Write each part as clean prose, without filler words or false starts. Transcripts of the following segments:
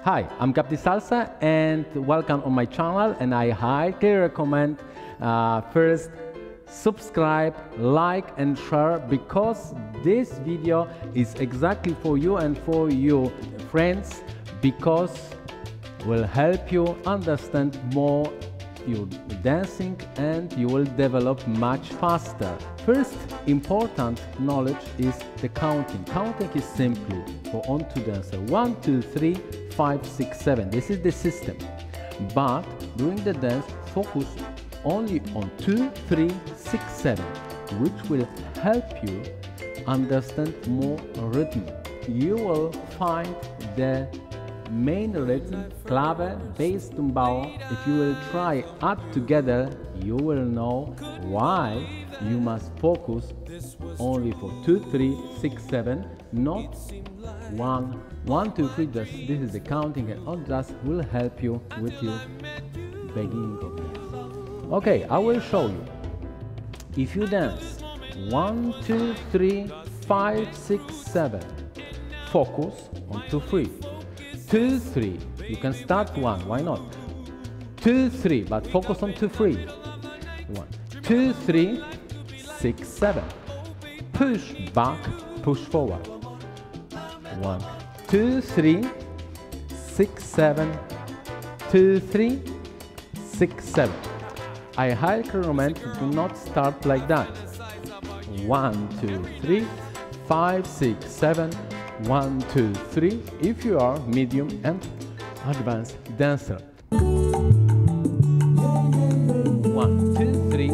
Hi, I'm Salsa and welcome on my channel, and I highly recommend first subscribe, like and share, because this video is exactly for you and for your friends, because will help you understand more your dancing and you will develop much faster. First important knowledge is the counting. Counting is simply for on two dancer 1, 2, 3, 5, 6, 7. This is the system. But during the dance, focus only on 2, 3, 6, 7, which will help you understand more rhythm. You will find the main rhythm, clave, bass, tumbao. If you will try add together, you will know why you must focus only for 2, 3, 6, 7, not 1, 1, 2, 3. Just this is the counting, and all that will help you with your beginning of dance. Okay, I will show you. If you dance 1, 2, 3, 5, 6, 7, focus on 2, 3. 2, 3, you can start 1, why not? 2, 3, but focus on 2, 3. 1, 2, 3, 6, 7. Push back, push forward. 1, 2, 3, 6, 7. 2, 3, 6, 7. I highly recommend do not start like that. 1, 2, 3, 5, 6, 7. 1, 2, 3 if you are medium and advanced dancer. 1, 2, 3,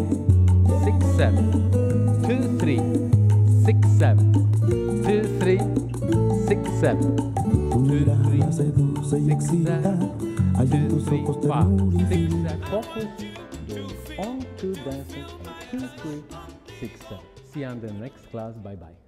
6, 7. 2, 3, 6, 7. 2, 3, 6, 7. 2, 3, 6, 7. 2, 3, 5, 6, 7. Focus going on to dancing. 2, 3, 6, 7. See you in the next class. Bye bye.